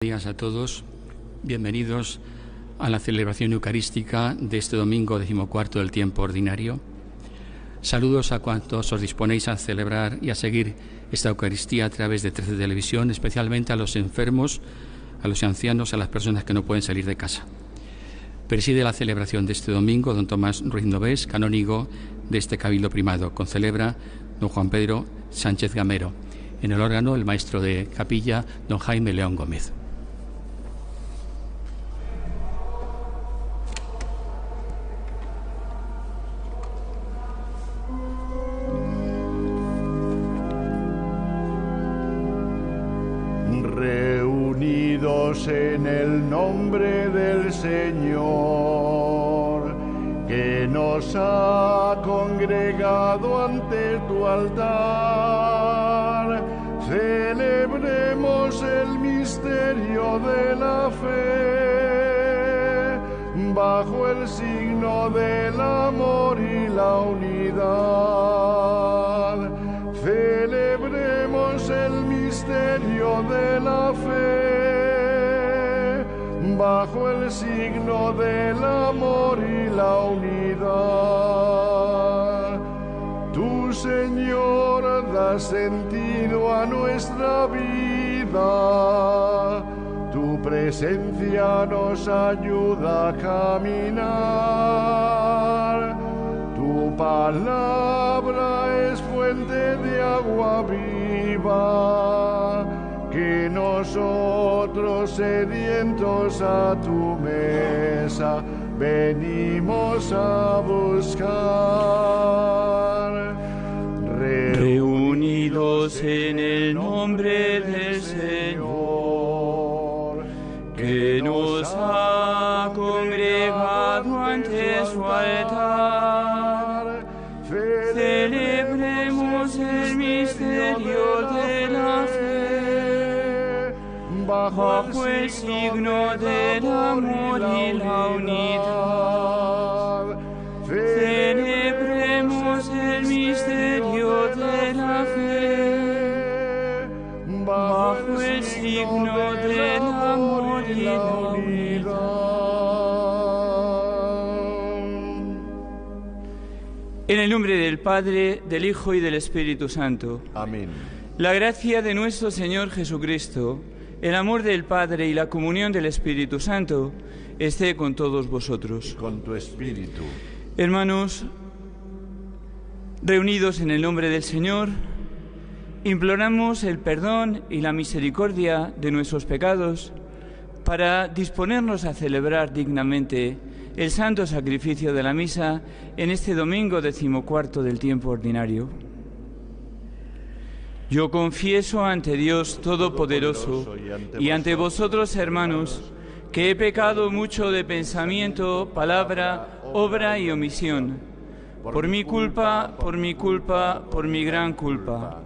Buenos días a todos, bienvenidos a la celebración eucarística de este domingo 14 del tiempo ordinario. Saludos a cuantos os disponéis a celebrar y a seguir esta Eucaristía a través de 13 Televisión, especialmente a los enfermos, a los ancianos, a las personas que no pueden salir de casa. Preside la celebración de este domingo don Tomás Ruiz Novés, canónigo de este Cabildo Primado. Concelebra don Juan Pedro Sánchez Gamero. En el órgano, el maestro de capilla, don Jaime León Gómez. Reunidos en el nombre del Señor, que nos ha congregado ante tu altar, celebremos el misterio de la fe, bajo el signo del amor y la unidad. Celebremos el misterio de la fe, bajo el signo del amor y la unidad. Tú, Señor, das sentido a nuestra vida, tu presencia nos ayuda a caminar. Tu palabra es fuente de agua viva, que nosotros sedientos a tu mesa venimos a buscar. Reunidos en el nombre del Señor, que nos ha congregado ante su altar, celebremos el misterio de la fe, bajo el signo del amor y la unidad. Celebremos el misterio de la fe, bajo el signo del amor y la unidad. En el nombre del Padre, del Hijo y del Espíritu Santo. Amén. La gracia de nuestro Señor Jesucristo, el amor del Padre y la comunión del Espíritu Santo esté con todos vosotros. Con tu espíritu. Hermanos, reunidos en el nombre del Señor, imploramos el perdón y la misericordia de nuestros pecados para disponernos a celebrar dignamente el santo sacrificio de la misa en este domingo 14 del tiempo ordinario. Yo confieso ante Dios Todopoderoso y ante vosotros, hermanos, que he pecado mucho de pensamiento, palabra, obra y omisión, por mi culpa, por mi gran culpa.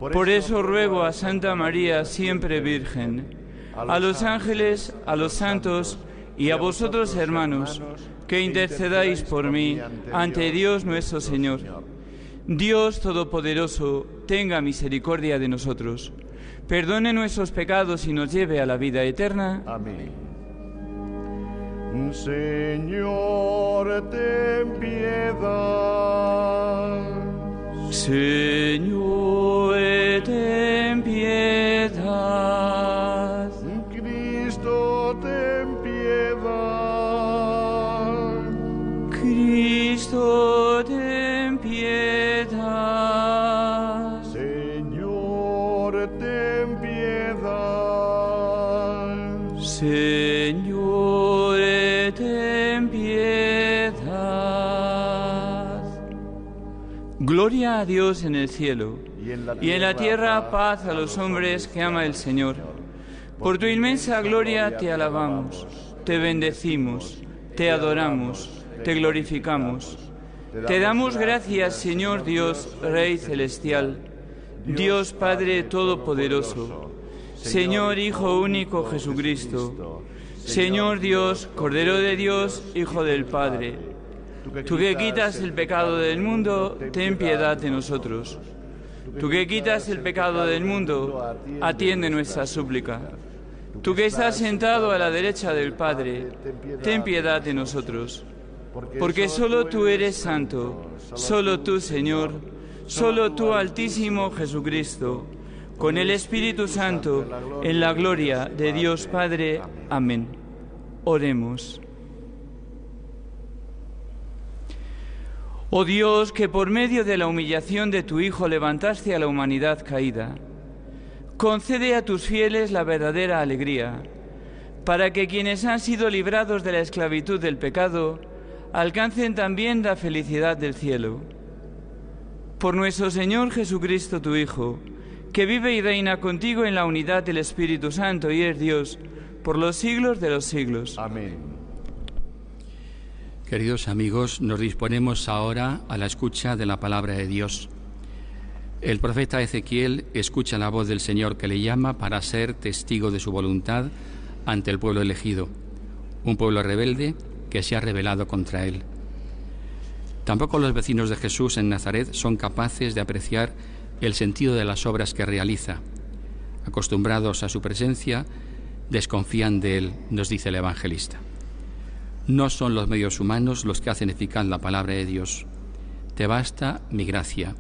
Por eso ruego a Santa María, siempre Virgen, a los ángeles, a los santos y a vosotros, hermanos, que intercedáis por mí ante Dios nuestro Señor. Dios Todopoderoso, tenga misericordia de nosotros, perdone nuestros pecados y nos lleve a la vida eterna. Amén. Señor, ten piedad. Señor, ten piedad. Cristo, ten piedad. Cristo, ten piedad. Señor, ten piedad. Señor, ten piedad. Gloria a Dios en el cielo, y en la tierra paz a los hombres que ama el Señor. Por tu inmensa gloria te alabamos, te bendecimos, te adoramos, te glorificamos. Te damos gracias, Señor Dios, Rey celestial, Dios Padre Todopoderoso, Señor Hijo único Jesucristo, Señor Dios, Cordero de Dios, Hijo del Padre. Tú que quitas el pecado del mundo, ten piedad de nosotros. Tú que quitas el pecado del mundo, atiende nuestra súplica. Tú que estás sentado a la derecha del Padre, ten piedad de nosotros. Porque solo tú eres santo, solo tú, Señor, solo tú, Altísimo Jesucristo, con el Espíritu Santo, en la gloria de Dios Padre. Amén. Oremos. Oh Dios, que por medio de la humillación de tu Hijo levantaste a la humanidad caída, concede a tus fieles la verdadera alegría, para que quienes han sido librados de la esclavitud del pecado alcancen también la felicidad del cielo. Por nuestro Señor Jesucristo, tu Hijo, que vive y reina contigo en la unidad del Espíritu Santo y es Dios, por los siglos de los siglos. Amén. Queridos amigos, nos disponemos ahora a la escucha de la palabra de Dios. El profeta Ezequiel escucha la voz del Señor que le llama para ser testigo de su voluntad ante el pueblo elegido, un pueblo rebelde que se ha rebelado contra él. Tampoco los vecinos de Jesús en Nazaret son capaces de apreciar el sentido de las obras que realiza. Acostumbrados a su presencia, desconfían de él, nos dice el evangelista. No son los medios humanos los que hacen eficaz la palabra de Dios. Te basta mi gracia.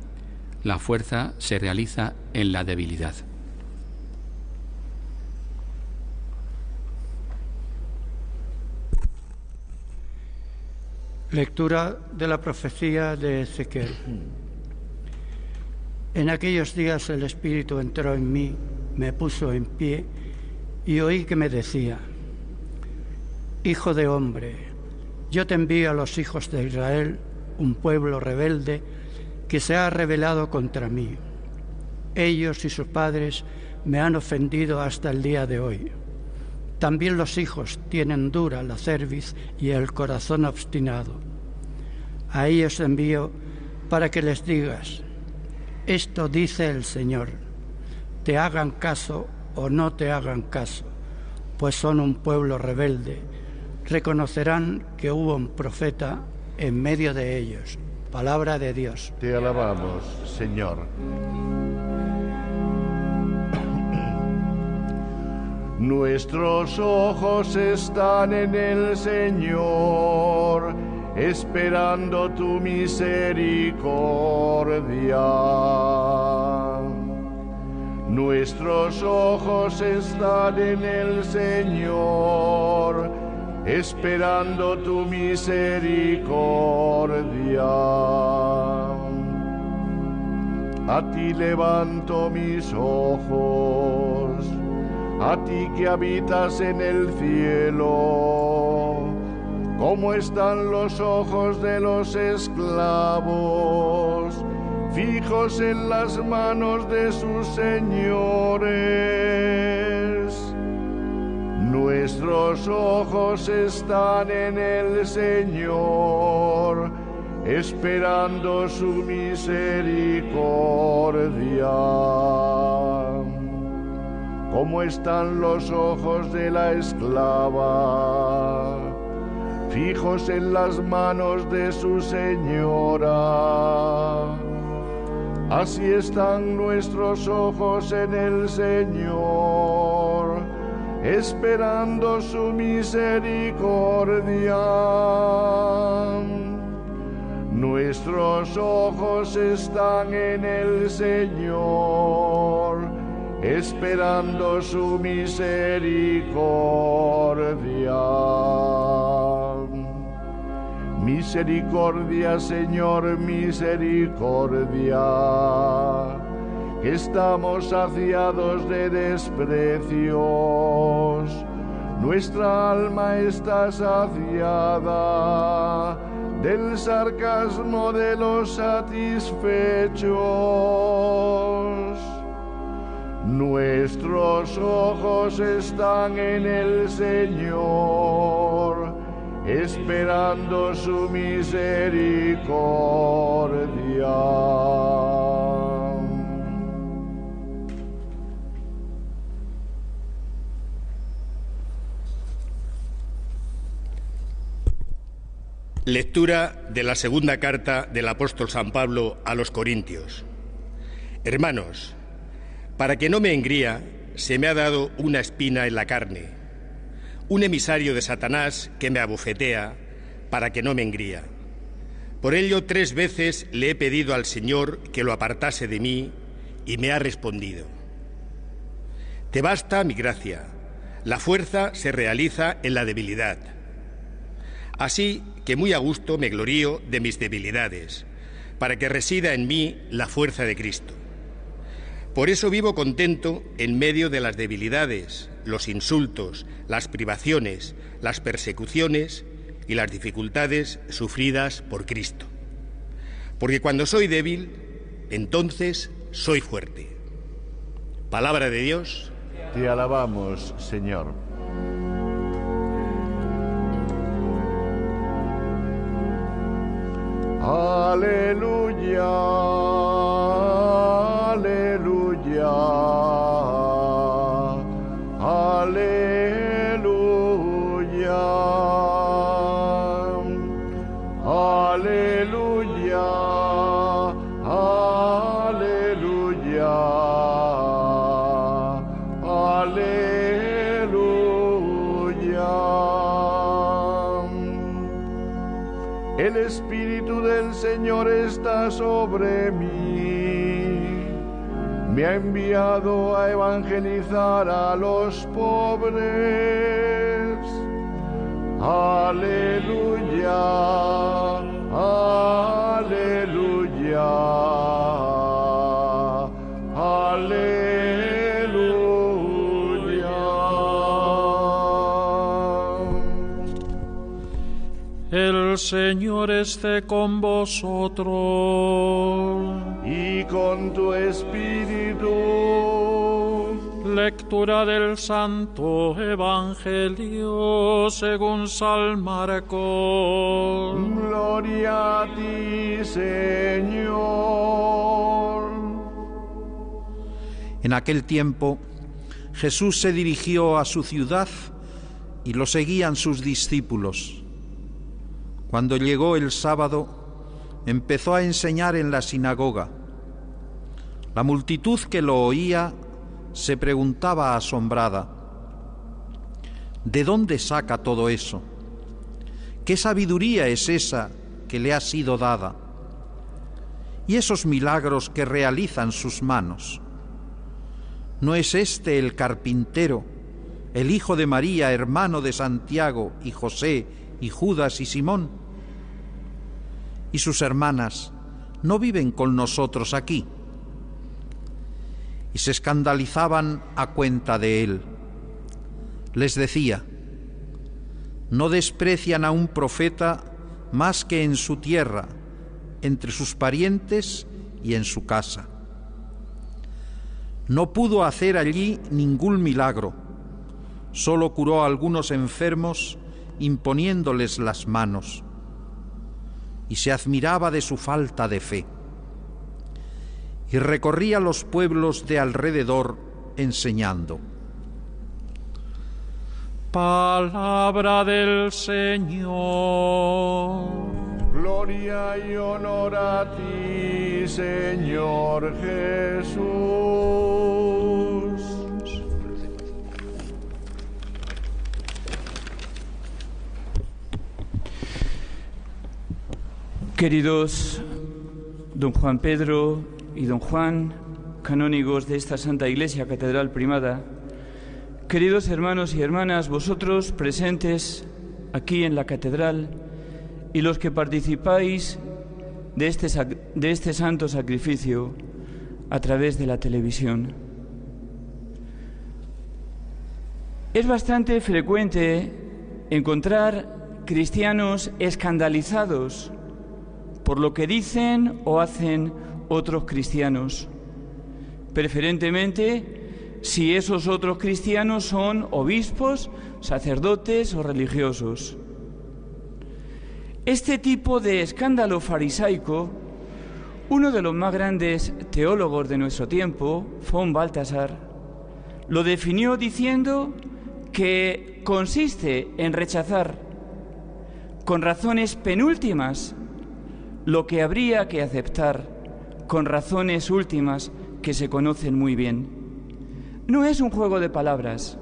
La fuerza se realiza en la debilidad. Lectura de la profecía de Ezequiel. En aquellos días el Espíritu entró en mí, me puso en pie y oí que me decía: Hijo de hombre, yo te envío a los hijos de Israel, un pueblo rebelde que se ha rebelado contra mí. Ellos y sus padres me han ofendido hasta el día de hoy. También los hijos tienen dura la cerviz y el corazón obstinado. A ellos envío para que les digas: esto dice el Señor, te hagan caso o no te hagan caso, pues son un pueblo rebelde. Reconocerán que hubo un profeta en medio de ellos. Palabra de Dios. Te alabamos, Señor. Nuestros ojos están en el Señor, esperando tu misericordia. Nuestros ojos están en el Señor, esperando tu misericordia. A ti levanto mis ojos, a ti que habitas en el cielo. ¿Cómo están los ojos de los esclavos, fijos en las manos de sus señores? Nuestros ojos están en el Señor, esperando su misericordia. ¿Cómo están los ojos de la esclava, fijos en las manos de su señora? Así están nuestros ojos en el Señor, esperando su misericordia. Nuestros ojos están en el Señor, esperando su misericordia. Misericordia, Señor, misericordia, que estamos saciados de desprecios. Nuestra alma está saciada del sarcasmo de los satisfechos. Nuestros ojos están en el Señor, esperando su misericordia. Lectura de la segunda carta del apóstol San Pablo a los Corintios. Hermanos, para que no me engría, se me ha dado una espina en la carne, un emisario de Satanás que me abofetea para que no me engría. Por ello 3 veces le he pedido al Señor que lo apartase de mí y me ha respondido: te basta mi gracia, la fuerza se realiza en la debilidad. Así que muy a gusto me glorío de mis debilidades, para que resida en mí la fuerza de Cristo. Por eso vivo contento en medio de las debilidades, los insultos, las privaciones, las persecuciones y las dificultades sufridas por Cristo. Porque cuando soy débil, entonces soy fuerte. Palabra de Dios. Te alabamos, Señor. Aleluya, aleluya, aleluya, aleluya, aleluya, aleluya. El Espíritu del Señor está sobre mí. Me ha enviado a evangelizar a los pobres. Aleluya, aleluya, aleluya. El Señor esté con vosotros. Y con tu espíritu. Lectura del Santo Evangelio según San Marcos. Gloria a ti, Señor. En aquel tiempo, Jesús se dirigió a su ciudad y lo seguían sus discípulos. Cuando llegó el sábado, empezó a enseñar en la sinagoga. La multitud que lo oía se preguntaba asombrada: ¿de dónde saca todo eso? ¿Qué sabiduría es esa que le ha sido dada? ¿Y esos milagros que realizan sus manos? ¿No es este el carpintero, el hijo de María, hermano de Santiago y José y Judas y Simón? ¿Y sus hermanas no viven con nosotros aquí? Y se escandalizaban a cuenta de él. Les decía: no desprecian a un profeta más que en su tierra, entre sus parientes y en su casa. No pudo hacer allí ningún milagro, solo curó a algunos enfermos imponiéndoles las manos, y se admiraba de su falta de fe. Y recorría los pueblos de alrededor enseñando. Palabra del Señor. Gloria y honor a ti, Señor Jesús. Queridos don Juan Pedro y don Juan, canónigos de esta Santa Iglesia Catedral Primada, queridos hermanos y hermanas, vosotros presentes aquí en la Catedral y los que participáis de este santo sacrificio a través de la televisión. Es bastante frecuente encontrar cristianos escandalizados por lo que dicen o hacen otros cristianos, preferentemente si esos otros cristianos son obispos, sacerdotes o religiosos. Este tipo de escándalo farisaico, uno de los más grandes teólogos de nuestro tiempo, von Balthasar, lo definió diciendo que consiste en rechazar con razones penúltimas lo que habría que aceptar con razones últimas que se conocen muy bien. no es un juego de palabras.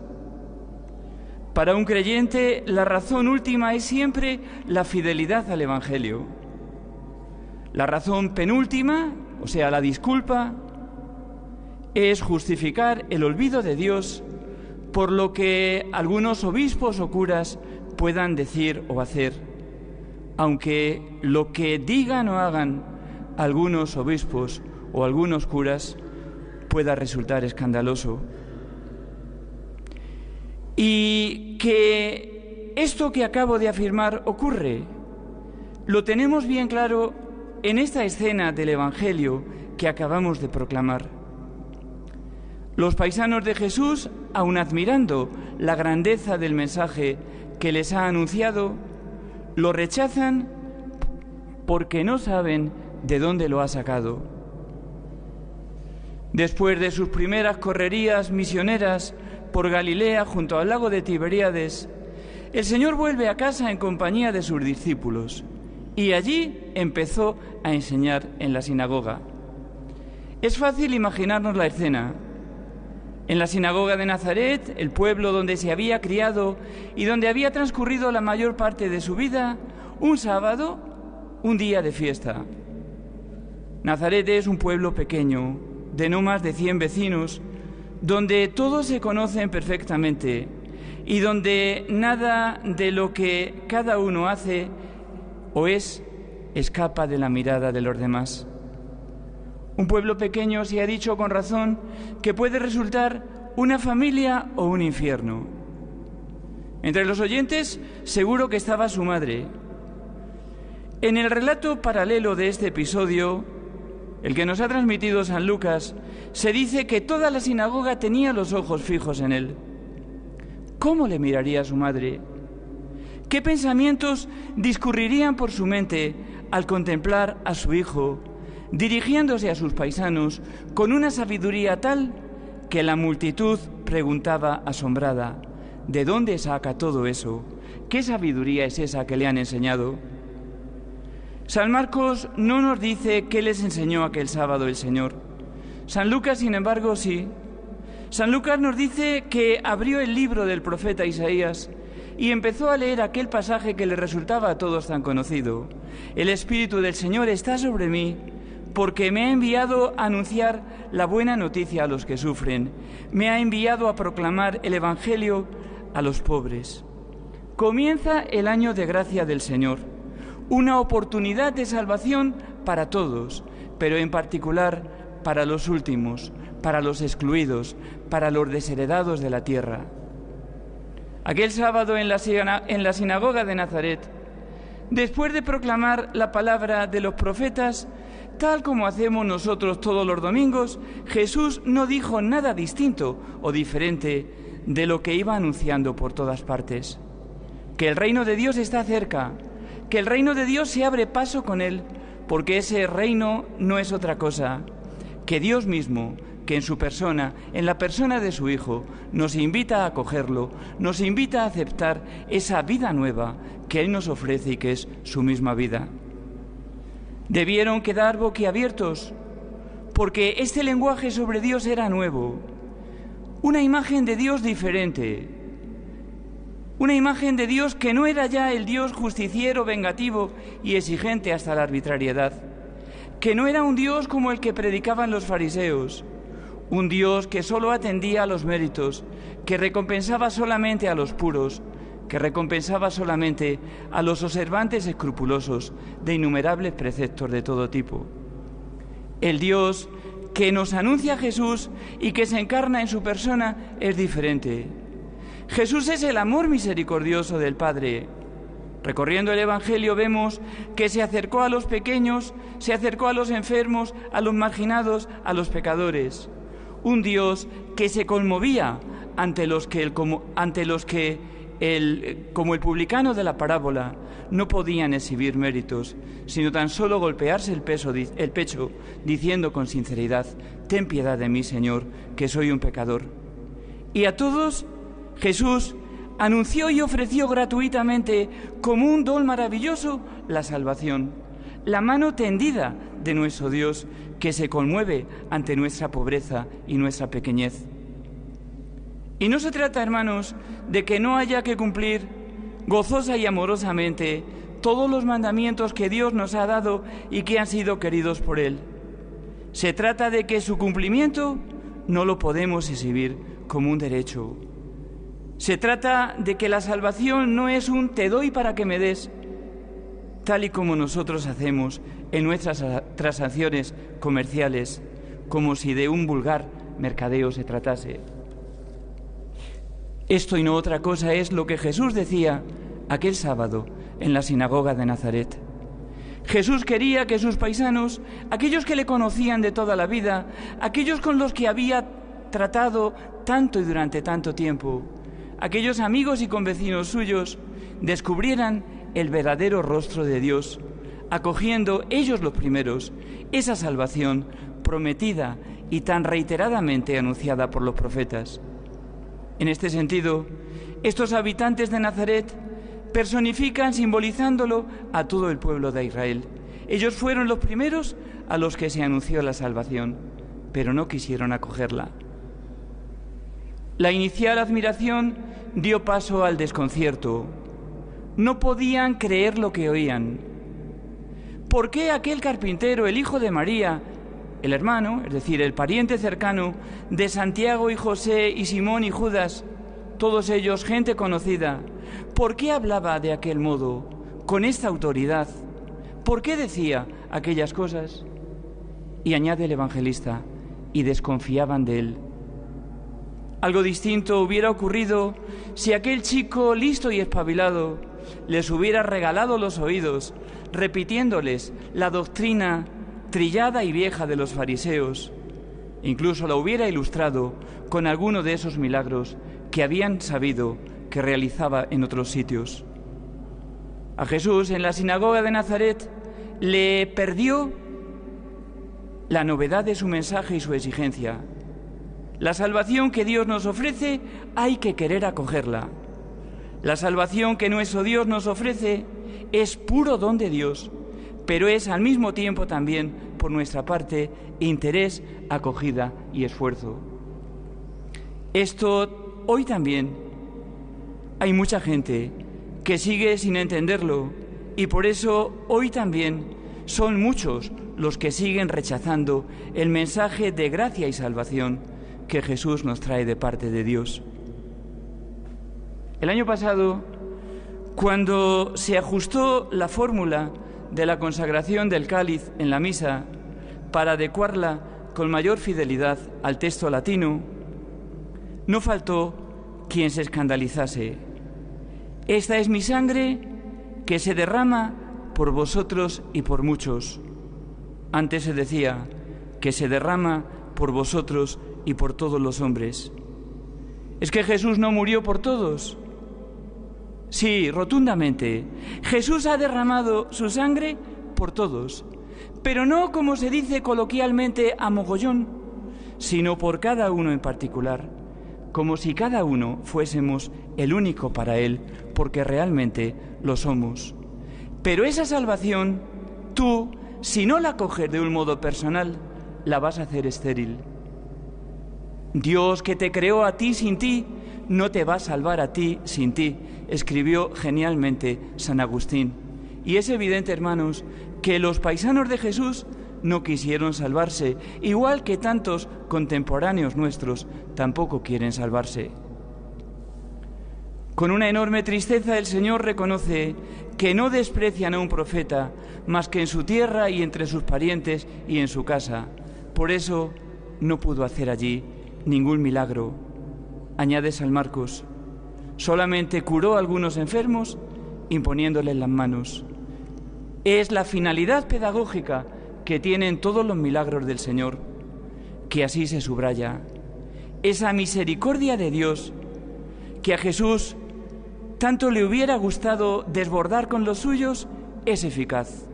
Para un creyente, la razón última es siempre la fidelidad al Evangelio. La razón penúltima, o sea, la disculpa, es justificar el olvido de Dios por lo que algunos obispos o curas puedan decir o hacer, aunque lo que digan o hagan algunos obispos o algunos curas pueda resultar escandaloso. Y que esto que acabo de afirmar ocurre, lo tenemos bien claro en esta escena del Evangelio que acabamos de proclamar. Los paisanos de Jesús, aun admirando la grandeza del mensaje que les ha anunciado, lo rechazan porque no saben de dónde lo ha sacado. Después de sus primeras correrías misioneras por Galilea junto al lago de Tiberíades, el Señor vuelve a casa en compañía de sus discípulos y allí empezó a enseñar en la sinagoga. Es fácil imaginarnos la escena. En la sinagoga de Nazaret, el pueblo donde se había criado y donde había transcurrido la mayor parte de su vida, un sábado, un día de fiesta. Nazaret es un pueblo pequeño, de no más de 100 vecinos, donde todos se conocen perfectamente y donde nada de lo que cada uno hace o es escapa de la mirada de los demás. Un pueblo pequeño, se ha dicho con razón, que puede resultar una familia o un infierno. Entre los oyentes seguro que estaba su madre. En el relato paralelo de este episodio, el que nos ha transmitido San Lucas, se dice que toda la sinagoga tenía los ojos fijos en él. ¿Cómo le miraría a su madre? ¿Qué pensamientos discurrirían por su mente al contemplar a su hijo, dirigiéndose a sus paisanos con una sabiduría tal que la multitud preguntaba asombrada: ¿de dónde saca todo eso? ¿Qué sabiduría es esa que le han enseñado? San Marcos no nos dice qué les enseñó aquel sábado el Señor. San Lucas, sin embargo, sí. San Lucas nos dice que abrió el libro del profeta Isaías y empezó a leer aquel pasaje que le resultaba a todos tan conocido. El Espíritu del Señor está sobre mí, porque me ha enviado a anunciar la buena noticia a los que sufren. Me ha enviado a proclamar el Evangelio a los pobres. Comienza el año de gracia del Señor, una oportunidad de salvación para todos, pero en particular para los últimos, para los excluidos, para los desheredados de la tierra. Aquel sábado en la sinagoga de Nazaret, después de proclamar la palabra de los profetas, tal como hacemos nosotros todos los domingos, Jesús no dijo nada distinto o diferente de lo que iba anunciando por todas partes. Que el reino de Dios está cerca, que el reino de Dios se abre paso con él, porque ese reino no es otra cosa que Dios mismo, que en su persona, en la persona de su Hijo, nos invita a acogerlo, nos invita a aceptar esa vida nueva que Él nos ofrece y que es su misma vida. Debieron quedar boquiabiertos, porque este lenguaje sobre Dios era nuevo, una imagen de Dios diferente, una imagen de Dios que no era ya el Dios justiciero, vengativo y exigente hasta la arbitrariedad, que no era un Dios como el que predicaban los fariseos, un Dios que solo atendía a los méritos, que recompensaba solamente a los puros, que recompensaba solamente a los observantes escrupulosos de innumerables preceptos de todo tipo. El Dios que nos anuncia Jesús y que se encarna en su persona es diferente. Jesús es el amor misericordioso del Padre. Recorriendo el Evangelio vemos que se acercó a los pequeños, se acercó a los enfermos, a los marginados, a los pecadores. Un Dios que se conmovía ante los que, como el publicano de la parábola, no podían exhibir méritos, sino tan solo golpearse el pecho, diciendo con sinceridad: «Ten piedad de mí, Señor, que soy un pecador». Y a todos Jesús anunció y ofreció gratuitamente, como un don maravilloso, la salvación, la mano tendida de nuestro Dios, que se conmueve ante nuestra pobreza y nuestra pequeñez. Y no se trata, hermanos, de que no haya que cumplir gozosa y amorosamente todos los mandamientos que Dios nos ha dado y que han sido queridos por Él. Se trata de que su cumplimiento no lo podemos exhibir como un derecho. Se trata de que la salvación no es un te doy para que me des, tal y como nosotros hacemos en nuestras transacciones comerciales, como si de un vulgar mercadeo se tratase. Esto y no otra cosa es lo que Jesús decía aquel sábado en la sinagoga de Nazaret. Jesús quería que sus paisanos, aquellos que le conocían de toda la vida, aquellos con los que había tratado tanto y durante tanto tiempo, aquellos amigos y convecinos suyos, descubrieran el verdadero rostro de Dios, acogiendo ellos los primeros esa salvación prometida y tan reiteradamente anunciada por los profetas. En este sentido, estos habitantes de Nazaret personifican, simbolizándolo, a todo el pueblo de Israel. Ellos fueron los primeros a los que se anunció la salvación, pero no quisieron acogerla. La inicial admiración dio paso al desconcierto. No podían creer lo que oían. ¿Por qué aquel carpintero, el hijo de María, el hermano, es decir, el pariente cercano de Santiago y José y Simón y Judas, todos ellos gente conocida, por qué hablaba de aquel modo, con esta autoridad? ¿Por qué decía aquellas cosas? Y añade el evangelista, y desconfiaban de él. Algo distinto hubiera ocurrido si aquel chico listo y espabilado les hubiera regalado los oídos, repitiéndoles la doctrina trillada y vieja de los fariseos. Incluso la hubiera ilustrado con alguno de esos milagros que habían sabido que realizaba en otros sitios. A Jesús, en la sinagoga de Nazaret, le perdió la novedad de su mensaje y su exigencia. La salvación que Dios nos ofrece hay que querer acogerla. La salvación que nuestro Dios nos ofrece es puro don de Dios, pero es al mismo tiempo también, por nuestra parte, interés, acogida y esfuerzo. Esto hoy también hay mucha gente que sigue sin entenderlo y por eso hoy también son muchos los que siguen rechazando el mensaje de gracia y salvación que Jesús nos trae de parte de Dios. El año pasado, cuando se ajustó la fórmula de la consagración del cáliz en la misa para adecuarla con mayor fidelidad al texto latino, no faltó quien se escandalizase. Esta es mi sangre que se derrama por vosotros y por muchos. Antes se decía que se derrama por vosotros y por todos los hombres. ¿Es que Jesús no murió por todos? Sí, rotundamente. Jesús ha derramado su sangre por todos, pero no, como se dice coloquialmente, a mogollón, sino por cada uno en particular, como si cada uno fuésemos el único para Él, porque realmente lo somos. Pero esa salvación, tú, si no la coges de un modo personal, la vas a hacer estéril. Dios, que te creó a ti sin ti, no te va a salvar a ti sin ti, escribió genialmente San Agustín. Y es evidente, hermanos, que los paisanos de Jesús no quisieron salvarse, igual que tantos contemporáneos nuestros tampoco quieren salvarse. Con una enorme tristeza el Señor reconoce que no desprecian a un profeta más que en su tierra y entre sus parientes y en su casa. Por eso no pudo hacer allí ningún milagro. Añade San Marcos, solamente curó a algunos enfermos imponiéndoles las manos. Es la finalidad pedagógica que tienen todos los milagros del Señor, que así se subraya. Esa misericordia de Dios que a Jesús tanto le hubiera gustado desbordar con los suyos es eficaz.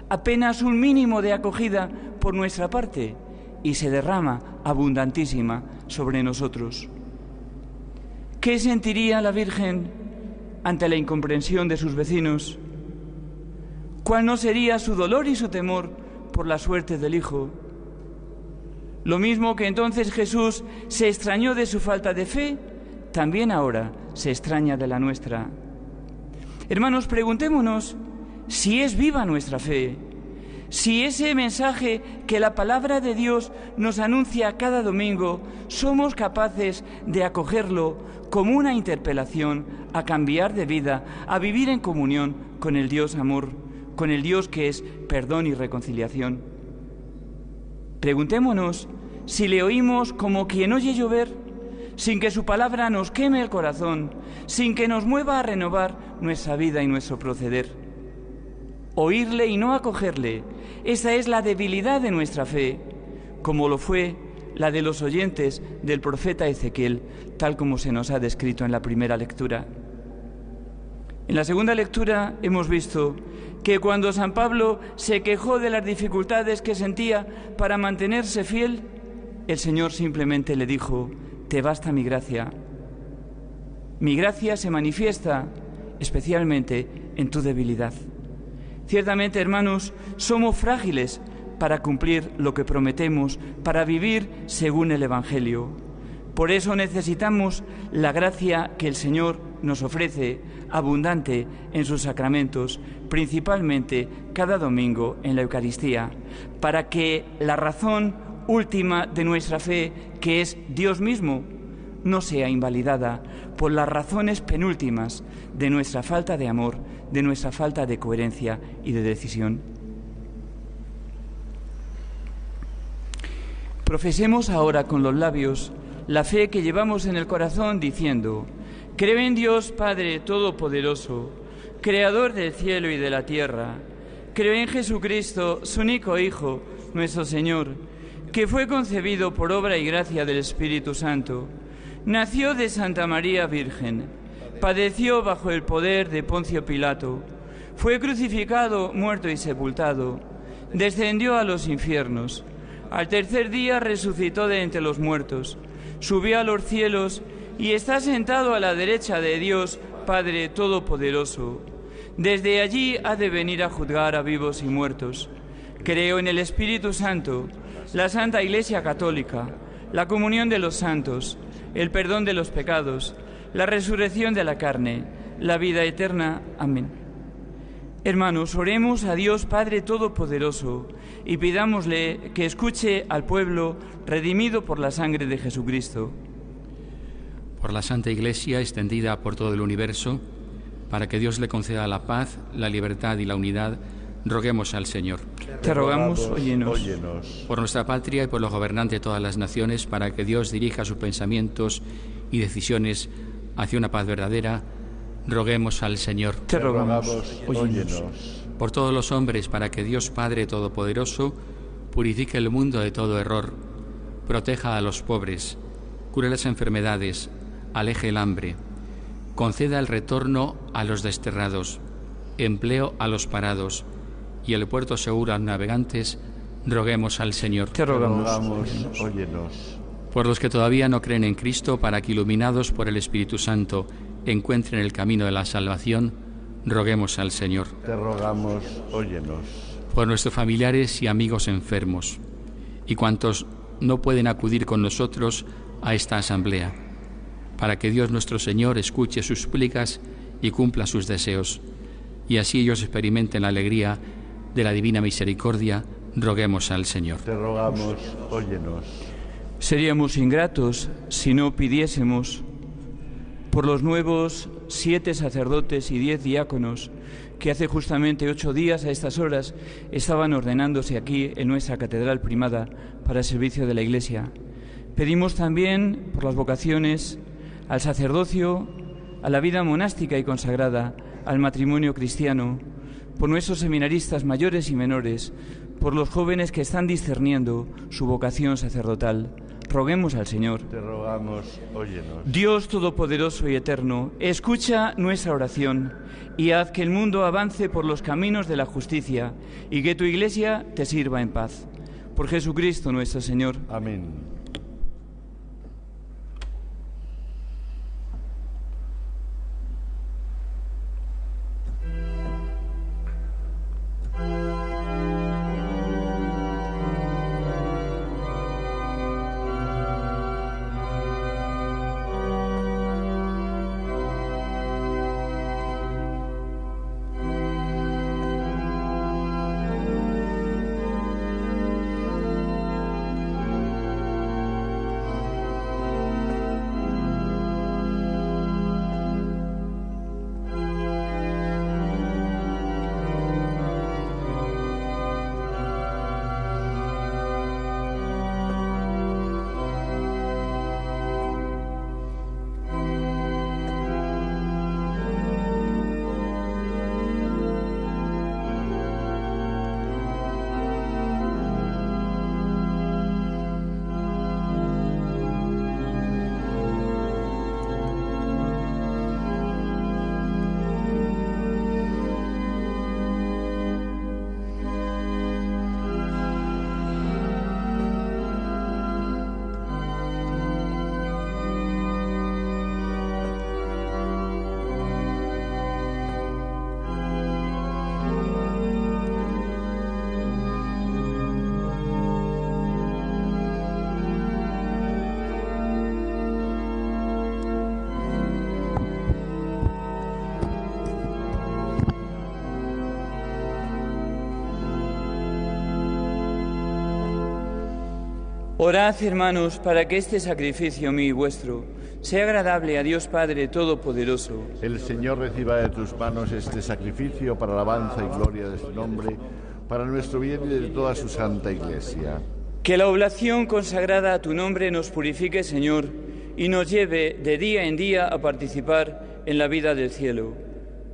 Apenas un mínimo de acogida por nuestra parte y se derrama abundantísima sobre nosotros. ¿Qué sentiría la Virgen ante la incomprensión de sus vecinos? ¿Cuál no sería su dolor y su temor por la suerte del Hijo? Lo mismo que entonces Jesús se extrañó de su falta de fe, también ahora se extraña de la nuestra. Hermanos, preguntémonos si es viva nuestra fe, si ese mensaje que la palabra de Dios nos anuncia cada domingo, somos capaces de acogerlo como una interpelación a cambiar de vida, a vivir en comunión con el Dios amor, con el Dios que es perdón y reconciliación. Preguntémonos si le oímos como quien oye llover, sin que su palabra nos queme el corazón, sin que nos mueva a renovar nuestra vida y nuestro proceder. Oírle y no acogerle, esa es la debilidad de nuestra fe, como lo fue la de los oyentes del profeta Ezequiel, tal como se nos ha descrito en la primera lectura. En la segunda lectura hemos visto que cuando San Pablo se quejó de las dificultades que sentía para mantenerse fiel, el Señor simplemente le dijo: te basta mi gracia. Mi gracia se manifiesta especialmente en tu debilidad. Ciertamente, hermanos, somos frágiles para cumplir lo que prometemos, para vivir según el Evangelio. Por eso necesitamos la gracia que el Señor nos ofrece, abundante en sus sacramentos, principalmente cada domingo en la Eucaristía, para que la razón última de nuestra fe, que es Dios mismo, no sea invalidada por las razones penúltimas de nuestra falta de amor, de nuestra falta de coherencia y de decisión. Profesemos ahora con los labios la fe que llevamos en el corazón diciendo: creo en Dios Padre Todopoderoso, Creador del cielo y de la tierra. Creo en Jesucristo, su único Hijo, nuestro Señor, que fue concebido por obra y gracia del Espíritu Santo. Nació de Santa María Virgen, padeció bajo el poder de Poncio Pilato, fue crucificado, muerto y sepultado, descendió a los infiernos, al tercer día resucitó de entre los muertos, subió a los cielos y está sentado a la derecha de Dios Padre Todopoderoso. Desde allí ha de venir a juzgar a vivos y muertos. Creo en el Espíritu Santo, la Santa Iglesia Católica, la comunión de los santos, el perdón de los pecados, la resurrección de la carne, la vida eterna. Amén. Hermanos, oremos a Dios Padre Todopoderoso y pidámosle que escuche al pueblo redimido por la sangre de Jesucristo. Por la Santa Iglesia extendida por todo el universo, para que Dios le conceda la paz, la libertad y la unidad, roguemos al Señor. Te rogamos, óyenos. Por nuestra patria y por los gobernantes de todas las naciones, para que Dios dirija sus pensamientos y decisiones hacia una paz verdadera, roguemos al Señor. Te rogamos, óyenos. Por todos los hombres, para que Dios Padre Todopoderoso purifique el mundo de todo error, proteja a los pobres, cure las enfermedades, aleje el hambre, conceda el retorno a los desterrados, empleo a los parados y el puerto seguro a los navegantes, roguemos al Señor. Te rogamos, óyenos. Por los que todavía no creen en Cristo, para que, iluminados por el Espíritu Santo, encuentren el camino de la salvación, roguemos al Señor. Te rogamos, óyenos. Por nuestros familiares y amigos enfermos, y cuantos no pueden acudir con nosotros a esta asamblea, para que Dios nuestro Señor escuche sus súplicas y cumpla sus deseos, y así ellos experimenten la alegría de la divina misericordia, roguemos al Señor. Te rogamos, óyenos. Seríamos ingratos si no pidiésemos por los nuevos 7 sacerdotes y 10 diáconos que hace justamente 8 días a estas horas estaban ordenándose aquí en nuestra catedral primada para el servicio de la Iglesia. Pedimos también por las vocaciones al sacerdocio, a la vida monástica y consagrada, al matrimonio cristiano, por nuestros seminaristas mayores y menores, por los jóvenes que están discerniendo su vocación sacerdotal. Roguemos al Señor. Te rogamos, óyenos. Dios Todopoderoso y Eterno, escucha nuestra oración y haz que el mundo avance por los caminos de la justicia y que tu Iglesia te sirva en paz. Por Jesucristo nuestro Señor. Amén. Orad, hermanos, para que este sacrificio mío y vuestro sea agradable a Dios Padre Todopoderoso. El Señor reciba de tus manos este sacrificio para alabanza y gloria de su nombre, para nuestro bien y de toda su santa Iglesia. Que la oblación consagrada a tu nombre nos purifique, Señor, y nos lleve de día en día a participar en la vida del cielo.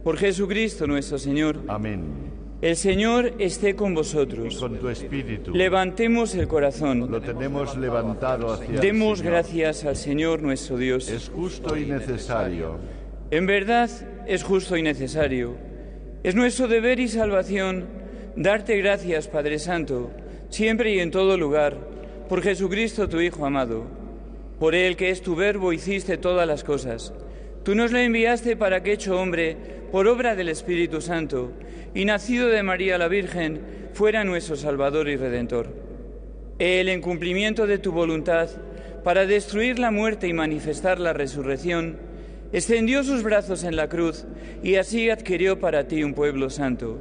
Por Jesucristo nuestro Señor. Amén. El Señor esté con vosotros. Y con tu espíritu. Levantemos el corazón. Lo tenemos levantado hacia Demos el Señor. gracias al Señor nuestro Dios. Es justo y necesario. En verdad es justo y necesario. Es nuestro deber y salvación darte gracias, Padre Santo, siempre y en todo lugar, por Jesucristo tu Hijo amado. Por Él, que es tu Verbo, hiciste todas las cosas. Tú nos lo enviaste para que, hecho hombre, por obra del Espíritu Santo, y nacido de María la Virgen, fuera nuestro Salvador y Redentor. Él, en cumplimiento de tu voluntad, para destruir la muerte y manifestar la resurrección, extendió sus brazos en la cruz y así adquirió para ti un pueblo santo.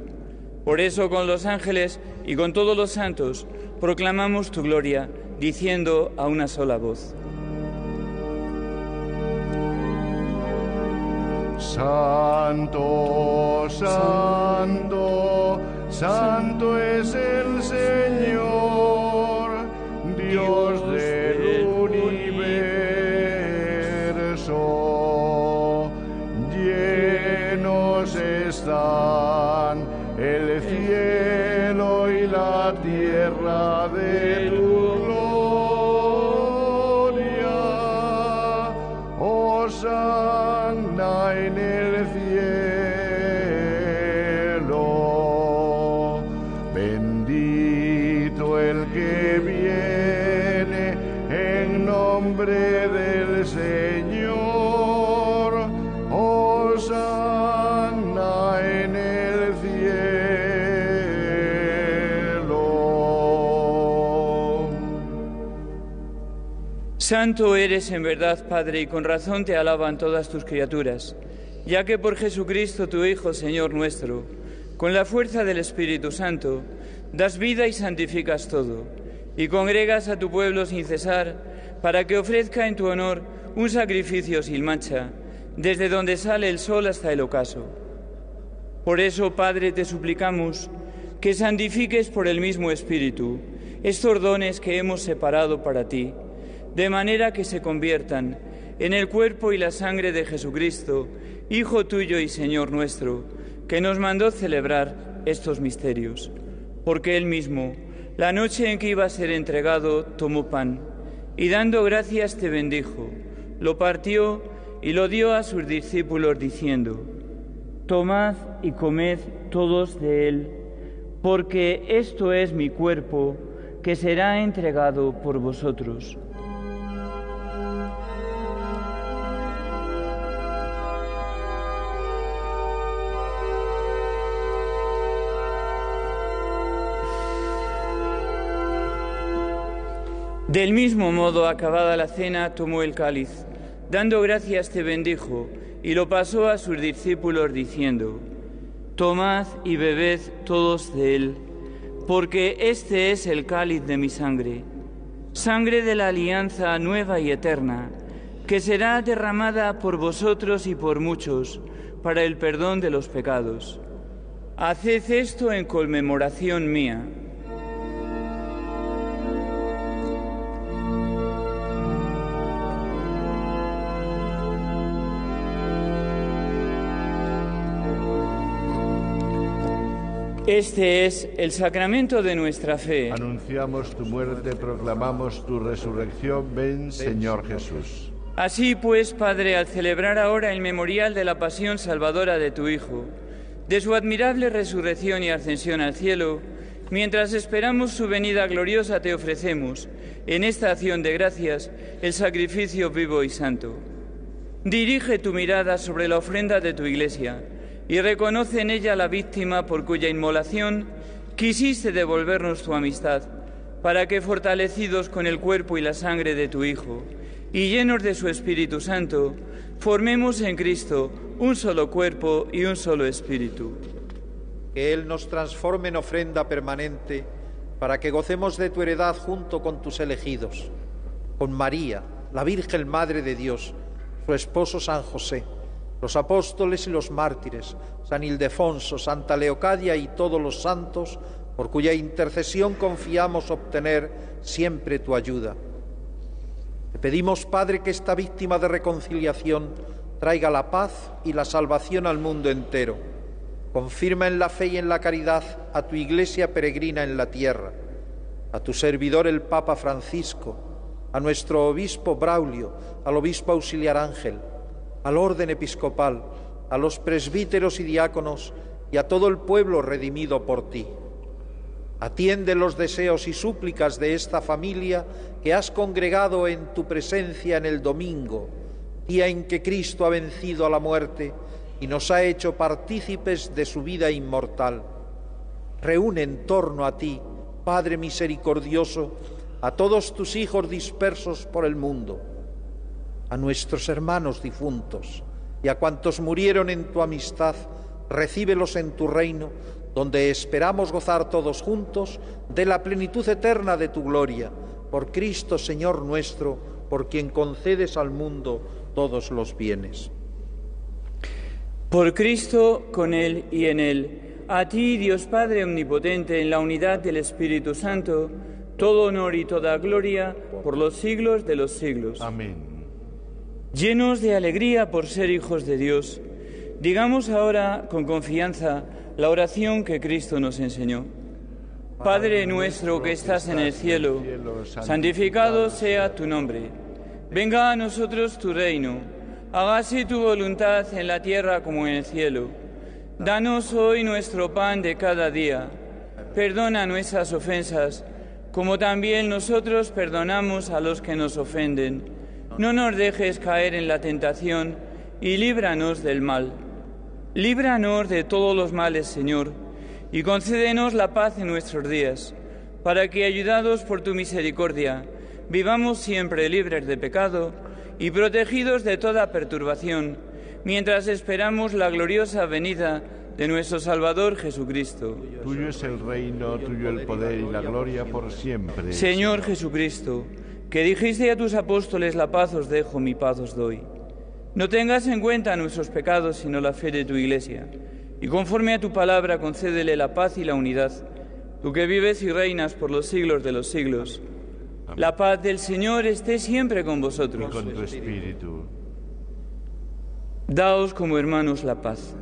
Por eso, con los ángeles y con todos los santos, proclamamos tu gloria, diciendo a una sola voz: Santo, santo, santo es el Señor, Dios del universo. Llenos están el cielo y la tierra de tu gloria. Hosanna en el cielo. Bendito el que viene en nombre del Señor. Hosanna en el cielo. Santo eres en verdad, Padre, y con razón te alaban todas tus criaturas, ya que por Jesucristo tu Hijo, Señor nuestro, con la fuerza del Espíritu Santo, das vida y santificas todo, y congregas a tu pueblo sin cesar, para que ofrezca en tu honor un sacrificio sin mancha, desde donde sale el sol hasta el ocaso. Por eso, Padre, te suplicamos que santifiques por el mismo Espíritu estos dones que hemos separado para ti, de manera que se conviertan en el cuerpo y la sangre de Jesucristo, Hijo tuyo y Señor nuestro, que nos mandó celebrar estos misterios. Porque Él mismo, la noche en que iba a ser entregado, tomó pan, y dando gracias te bendijo, lo partió y lo dio a sus discípulos, diciendo: Tomad y comed todos de él, porque esto es mi cuerpo, que será entregado por vosotros. Del mismo modo, acabada la cena, tomó el cáliz, dando gracias te bendijo, y lo pasó a sus discípulos, diciendo: Tomad y bebed todos de él, porque este es el cáliz de mi sangre, sangre de la alianza nueva y eterna, que será derramada por vosotros y por muchos, para el perdón de los pecados. Haced esto en conmemoración mía. Este es el sacramento de nuestra fe. Anunciamos tu muerte, proclamamos tu resurrección. Ven, Señor Jesús. Así pues, Padre, al celebrar ahora el memorial de la pasión salvadora de tu Hijo, de su admirable resurrección y ascensión al cielo, mientras esperamos su venida gloriosa, te ofrecemos, en esta acción de gracias, el sacrificio vivo y santo. Dirige tu mirada sobre la ofrenda de tu Iglesia y reconoce en ella la víctima por cuya inmolación quisiste devolvernos tu amistad, para que, fortalecidos con el cuerpo y la sangre de tu Hijo, y llenos de su Espíritu Santo, formemos en Cristo un solo cuerpo y un solo espíritu. Que Él nos transforme en ofrenda permanente para que gocemos de tu heredad junto con tus elegidos, con María, la Virgen Madre de Dios, su esposo San José, los apóstoles y los mártires, San Ildefonso, Santa Leocadia y todos los santos, por cuya intercesión confiamos obtener siempre tu ayuda. Te pedimos, Padre, que esta víctima de reconciliación traiga la paz y la salvación al mundo entero. Confirma en la fe y en la caridad a tu Iglesia peregrina en la tierra, a tu servidor el Papa Francisco, a nuestro obispo Braulio, al obispo auxiliar Ángel, al orden episcopal, a los presbíteros y diáconos y a todo el pueblo redimido por ti. Atiende los deseos y súplicas de esta familia que has congregado en tu presencia en el domingo, día en que Cristo ha vencido a la muerte y nos ha hecho partícipes de su vida inmortal. Reúne en torno a ti, Padre misericordioso, a todos tus hijos dispersos por el mundo, a nuestros hermanos difuntos y a cuantos murieron en tu amistad, recíbelos en tu reino, donde esperamos gozar todos juntos de la plenitud eterna de tu gloria, por Cristo Señor nuestro, por quien concedes al mundo todos los bienes. Por Cristo, con Él y en Él, a ti, Dios Padre omnipotente, en la unidad del Espíritu Santo, todo honor y toda gloria por los siglos de los siglos. Amén. Llenos de alegría por ser hijos de Dios, digamos ahora con confianza la oración que Cristo nos enseñó. Padre nuestro que estás en el cielo, santificado sea tu nombre. Venga a nosotros tu reino. Hágase tu voluntad en la tierra como en el cielo. Danos hoy nuestro pan de cada día. Perdona nuestras ofensas, como también nosotros perdonamos a los que nos ofenden. No nos dejes caer en la tentación y líbranos del mal. Líbranos de todos los males, Señor, y concédenos la paz en nuestros días, para que, ayudados por tu misericordia, vivamos siempre libres de pecado y protegidos de toda perturbación, mientras esperamos la gloriosa venida de nuestro Salvador Jesucristo. Tuyo es el reino, tuyo el poder y la gloria por siempre. Señor Jesucristo, que dijiste a tus apóstoles: la paz os dejo, mi paz os doy. No tengas en cuenta nuestros pecados, sino la fe de tu Iglesia, y conforme a tu palabra concédele la paz y la unidad, tú que vives y reinas por los siglos de los siglos. Amén. La paz del Señor esté siempre con vosotros. Y con tu espíritu. Daos como hermanos la paz.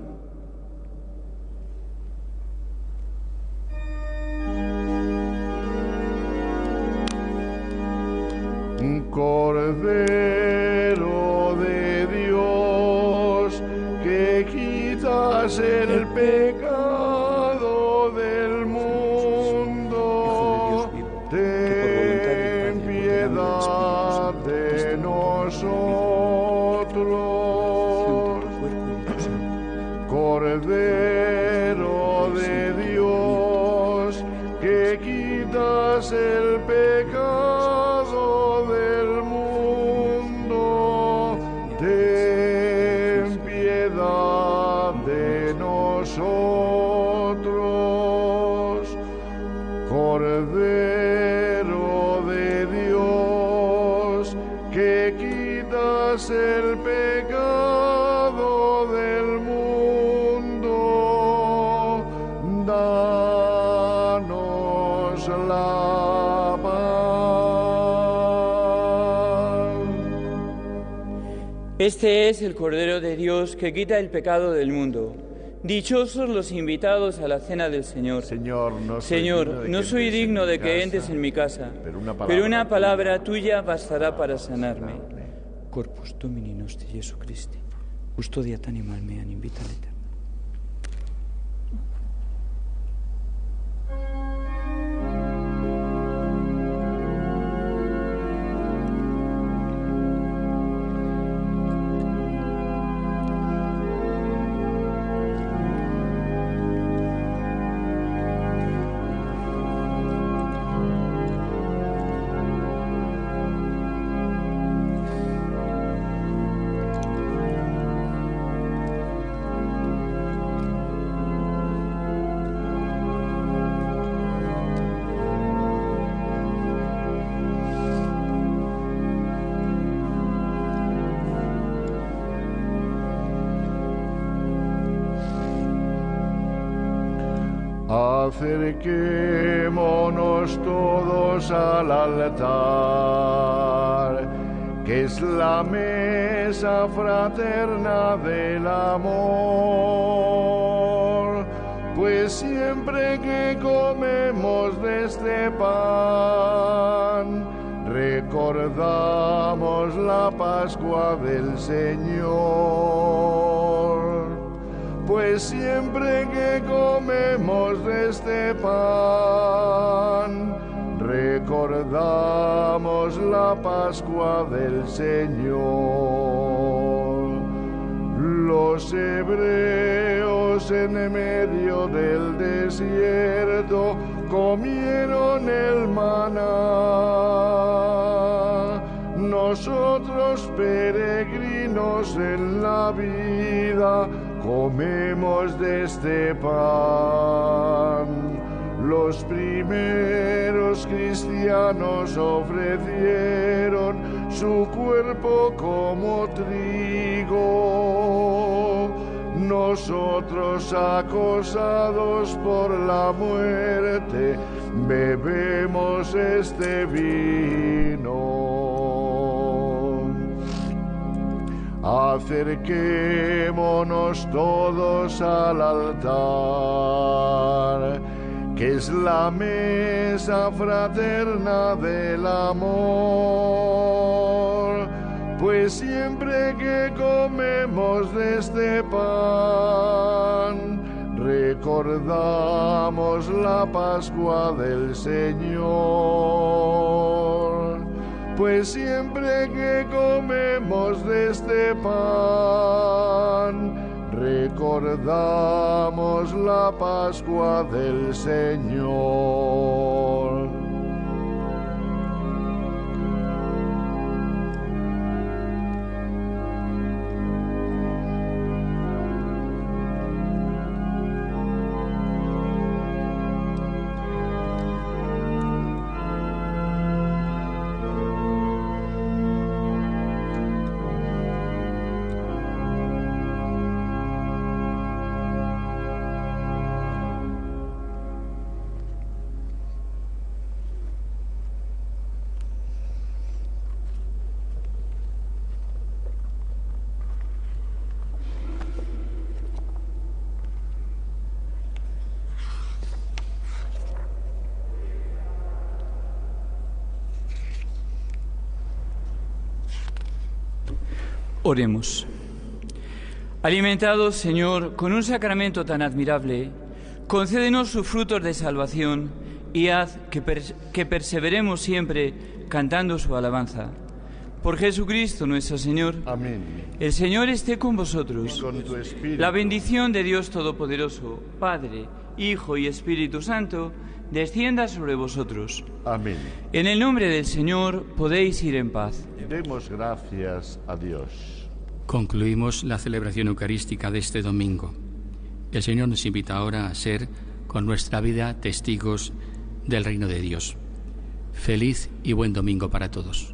Cordero de Dios, que quitas el pecado del mundo, ten piedad de nosotros. Cordero de Dios, que quitas el pecado del mundo, ten piedad de nosotros. Cordero de Dios, que quitas el pecado del mundo, danos la paz. Este es el Cordero de Dios que quita el pecado del mundo. Dichosos los invitados a la cena del Señor. Señor, no soy digno de que entres en mi casa, pero una palabra tuya bastará para sanarme. Corpus Domini nostri Jesu Christi, custodiat animal meam in vita aeterna. Acerquémonos todos al altar, que es la mesa fraterna del amor, pues siempre que comemos de este pan, recordamos la Pascua del Señor. Pues siempre que comemos de este pan, recordamos la Pascua del Señor. Los hebreos en medio del desierto comieron el maná. Nosotros, peregrinos en la vida, comemos de este pan. Los primeros cristianos ofrecieron su cuerpo como trigo. Nosotros, acosados por la muerte, bebemos este vino. Acerquémonos todos al altar, que es la mesa fraterna del amor, pues siempre que comemos de este pan, recordamos la Pascua del Señor. Pues siempre que comemos de este pan, recordamos la Pascua del Señor. Oremos. Alimentados, Señor, con un sacramento tan admirable, concédenos sus frutos de salvación y haz que perseveremos siempre cantando su alabanza. Por Jesucristo nuestro Señor. Amén. El Señor esté con vosotros. Y con tu espíritu. La bendición de Dios Todopoderoso, Padre, Hijo y Espíritu Santo, descienda sobre vosotros. Amén. En el nombre del Señor podéis ir en paz. Demos gracias a Dios. Concluimos la celebración eucarística de este domingo. El Señor nos invita ahora a ser, con nuestra vida, testigos del reino de Dios. Feliz y buen domingo para todos.